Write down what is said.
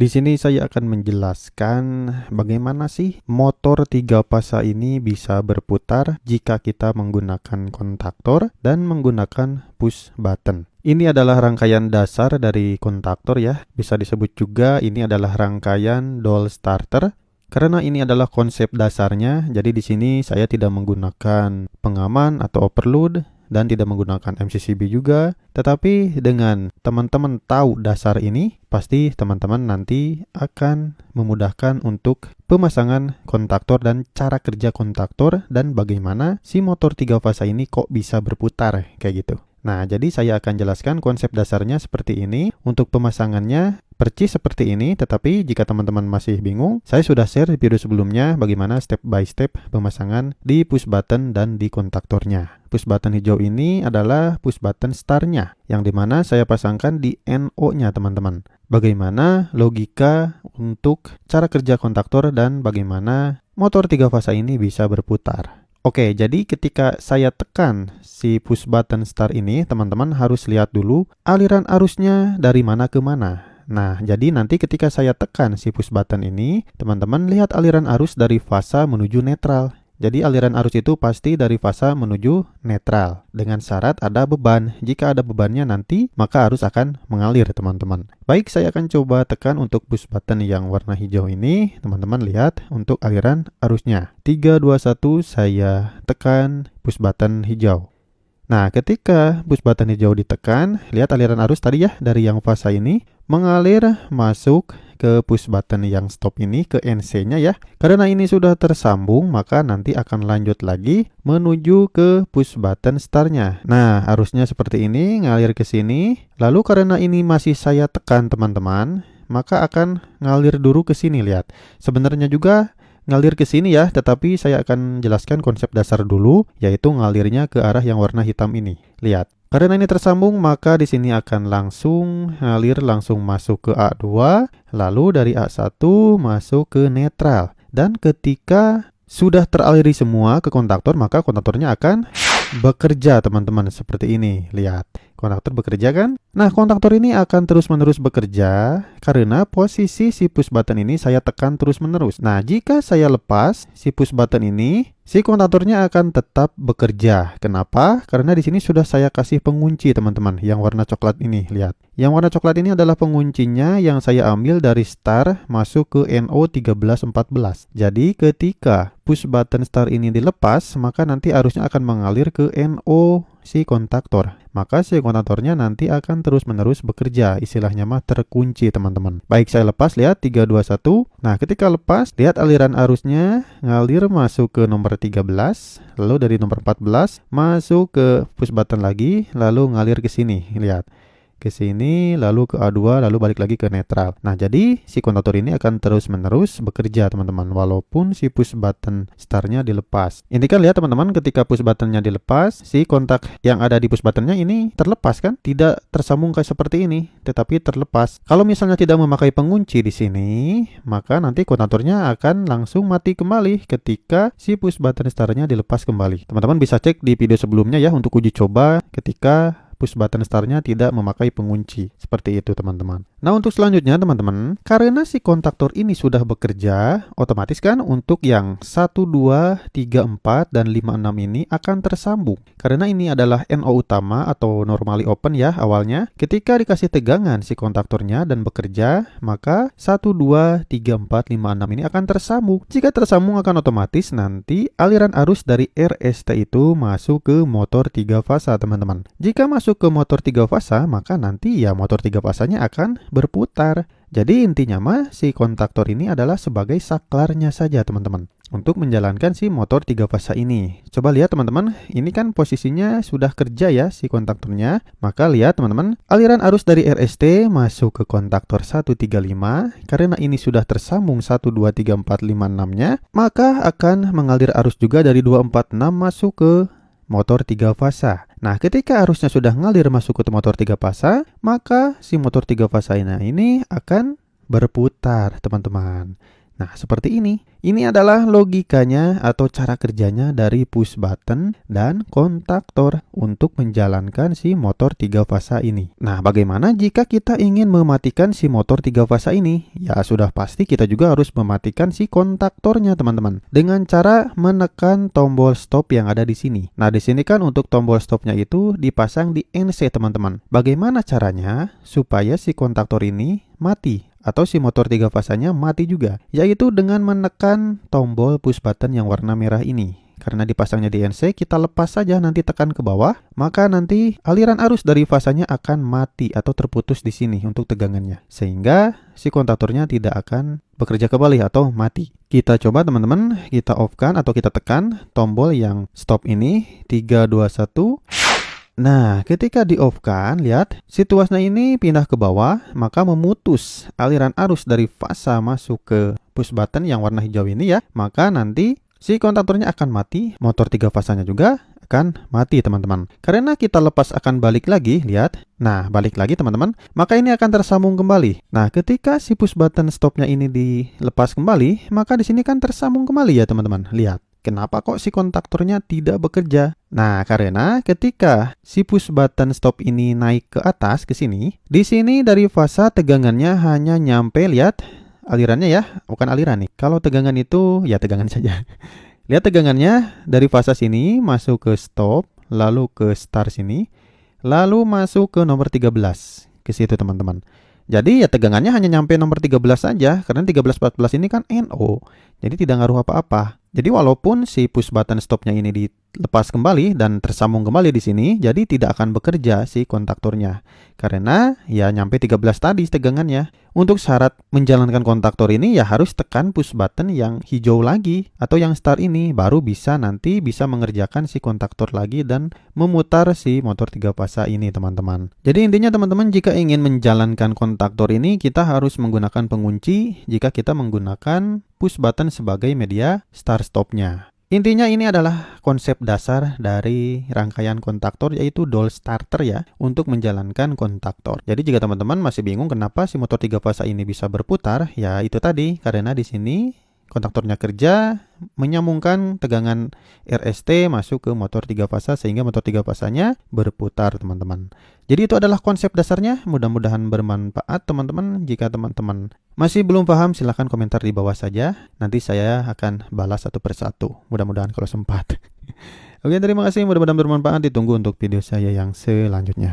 Di sini saya akan menjelaskan bagaimana sih motor 3 fasa ini bisa berputar jika kita menggunakan kontaktor dan menggunakan push button. Ini adalah rangkaian dasar dari kontaktor ya. Bisa disebut juga ini adalah rangkaian doll starter. Karena ini adalah konsep dasarnya, jadi di sini saya tidak menggunakan pengaman atau overload dan tidak menggunakan MCCB juga. Tetapi dengan teman-teman tahu dasar ini, pasti teman-teman nanti akan memudahkan untuk pemasangan kontaktor dan cara kerja kontaktor dan bagaimana si motor 3 fasa ini kok bisa berputar kayak gitu. Nah, jadi saya akan jelaskan konsep dasarnya seperti ini. Untuk pemasangannya percis seperti ini, tetapi jika teman-teman masih bingung, saya sudah share di video sebelumnya bagaimana step by step pemasangan di push button dan di kontaktornya. Push button hijau ini adalah push button startnya, yang dimana saya pasangkan di NO-nya teman-teman. Bagaimana logika untuk cara kerja kontaktor dan bagaimana motor 3 fasa ini bisa berputar. Oke, jadi ketika saya tekan si push button start ini, teman-teman harus lihat dulu aliran arusnya dari mana ke mana. Nah, jadi nanti ketika saya tekan si push button ini, teman-teman lihat aliran arus dari fasa menuju netral. Jadi aliran arus itu pasti dari fasa menuju netral. Dengan syarat ada beban. Jika ada bebannya nanti, maka arus akan mengalir teman-teman. Baik, saya akan coba tekan untuk push button yang warna hijau ini. Teman-teman lihat untuk aliran arusnya. 3, 2, 1, saya tekan push button hijau. Nah, ketika push button hijau ditekan, lihat aliran arus tadi ya dari yang fasa ini mengalir masuk ke push button yang stop ini ke NC-nya ya. Karena ini sudah tersambung, maka nanti akan lanjut lagi menuju ke push button start-nya. Nah, arusnya seperti ini ngalir ke sini. Lalu karena ini masih saya tekan teman-teman, maka akan ngalir dulu ke sini lihat. Sebenarnya juga ngalir ke sini ya, tetapi saya akan jelaskan konsep dasar dulu, yaitu ngalirnya ke arah yang warna hitam ini. Lihat, karena ini tersambung, maka di sini akan langsung ngalir langsung masuk ke A2, lalu dari A1 masuk ke netral. Dan ketika sudah teraliri semua ke kontaktor, maka kontaktornya akan bekerja teman-teman seperti ini. Lihat, kontaktor bekerja kan? Nah, kontaktor ini akan terus-menerus bekerja karena posisi si push button ini saya tekan terus-menerus. Nah, jika saya lepas si push button ini, si kontaktornya akan tetap bekerja. Kenapa? Karena di sini sudah saya kasih pengunci teman-teman yang warna coklat ini. Lihat, yang warna coklat ini adalah penguncinya yang saya ambil dari start masuk ke NO 1314. Jadi ketika push button start ini dilepas, maka nanti arusnya akan mengalir ke NO si kontaktor. Maka si kontaktornya nanti akan terus-menerus bekerja. Istilahnya mah terkunci teman-teman. Baik, saya lepas, lihat 3, 2, 1. Nah, ketika lepas, lihat aliran arusnya ngalir masuk ke nomor 13, lalu dari nomor 14 masuk ke push button lagi, lalu ngalir ke sini. Lihat, ke sini, lalu ke A2, lalu balik lagi ke netral. Nah, jadi si kontaktor ini akan terus-menerus bekerja teman-teman, walaupun si push button startnya dilepas. Ini kan lihat teman-teman, ketika push buttonnya dilepas, si kontak yang ada di push buttonnya ini terlepas kan? Tidak tersambung kayak seperti ini, tetapi terlepas. Kalau misalnya tidak memakai pengunci di sini, maka nanti kontaktornya akan langsung mati kembali ketika si push button startnya dilepas kembali. Teman-teman bisa cek di video sebelumnya ya untuk uji coba ketika push button startnya tidak memakai pengunci. Seperti itu teman-teman. Nah, untuk selanjutnya teman-teman, karena si kontaktor ini sudah bekerja, otomatis kan untuk yang 1, 2, 3, 4, dan 5, 6 ini akan tersambung. Karena ini adalah NO utama atau normally open ya awalnya. Ketika dikasih tegangan si kontaktornya dan bekerja, maka 1, 2, 3, 4, 5, 6 ini akan tersambung. Jika tersambung akan otomatis nanti aliran arus dari RST itu masuk ke motor 3 fasa teman-teman. Jika masuk ke motor 3 fasa, maka nanti ya motor 3 fasanya akan berputar. Jadi intinya mah si kontaktor ini adalah sebagai saklarnya saja teman-teman untuk menjalankan si motor 3 fasa ini. Coba lihat teman-teman, ini kan posisinya sudah kerja ya si kontaktornya. Maka lihat teman-teman, aliran arus dari RST masuk ke kontaktor 135. Karena ini sudah tersambung 1, 2, 3, 4, 5, 6-nya, maka akan mengalir arus juga dari 2, 4, 6 masuk ke motor 3 fasa. Nah, ketika arusnya sudah ngalir masuk ke motor 3 fasa, masa, maka si motor 3 fasa ini akan berputar, teman-teman. Nah, seperti ini. Ini adalah logikanya atau cara kerjanya dari push button dan kontaktor untuk menjalankan si motor 3 fasa ini. Nah, bagaimana jika kita ingin mematikan si motor 3 fasa ini? Ya, sudah pasti kita juga harus mematikan si kontaktornya, teman-teman. Dengan cara menekan tombol stop yang ada di sini. Nah, di sini kan untuk tombol stopnya itu dipasang di NC, teman-teman. Bagaimana caranya supaya si kontaktor ini mati atau si motor 3 fasanya mati juga, yaitu dengan menekan tombol push button yang warna merah ini. Karena dipasangnya di NC, kita lepas saja, nanti tekan ke bawah, maka nanti aliran arus dari fasanya akan mati atau terputus di sini untuk tegangannya, sehingga si kontaktornya tidak akan bekerja kembali atau mati. Kita coba, teman-teman, kita off-kan atau kita tekan tombol yang stop ini 3 2 1. Nah, ketika di-off-kan, lihat, situasinya ini pindah ke bawah, maka memutus aliran arus dari fasa masuk ke push button yang warna hijau ini ya. Maka nanti si kontaktornya akan mati, motor 3 fasanya juga akan mati, teman-teman. Karena kita lepas akan balik lagi, lihat. Nah, balik lagi, teman-teman. Maka ini akan tersambung kembali. Nah, ketika si push button stopnya ini dilepas kembali, maka di sini kan tersambung kembali ya, teman-teman. Lihat. Kenapa kok si kontaktornya tidak bekerja? Nah, karena ketika si push button stop ini naik ke atas ke sini, di sini dari fasa tegangannya hanya nyampe, lihat alirannya ya, bukan aliran nih. Kalau tegangan itu ya tegangan saja. Lihat tegangannya dari fasa sini masuk ke stop, lalu ke start sini, lalu masuk ke nomor 13 ke situ, teman-teman. Jadi ya tegangannya hanya nyampe nomor 13 saja, karena 13-14 ini kan NO. Jadi tidak ngaruh apa-apa. Jadi walaupun si push button stopnya ini dilepas kembali dan tersambung kembali di sini, jadi tidak akan bekerja si kontaktornya. Karena ya nyampe 13 tadi tegangannya. Untuk syarat menjalankan kontaktor ini ya harus tekan push button yang hijau lagi atau yang start ini, baru nanti bisa mengerjakan si kontaktor lagi dan memutar si motor 3 fasa ini, teman-teman. Jadi intinya, teman-teman, jika ingin menjalankan kontaktor ini kita harus menggunakan pengunci jika kita menggunakan push button sebagai media start stopnya. Intinya ini adalah konsep dasar dari rangkaian kontaktor, yaitu doll starter ya, untuk menjalankan kontaktor. Jadi jika teman-teman masih bingung kenapa si motor 3 fasa ini bisa berputar, ya itu tadi, karena di sini kontaktornya kerja menyambungkan tegangan RST masuk ke motor 3 fasa sehingga motor 3 fasanya berputar, teman-teman. Jadi itu adalah konsep dasarnya. Mudah-mudahan bermanfaat, teman-teman. Jika teman-teman masih belum paham, silahkan komentar di bawah saja. Nanti saya akan balas satu persatu. Mudah-mudahan kalau sempat. Oke, terima kasih. Mudah-mudahan bermanfaat. Ditunggu untuk video saya yang selanjutnya.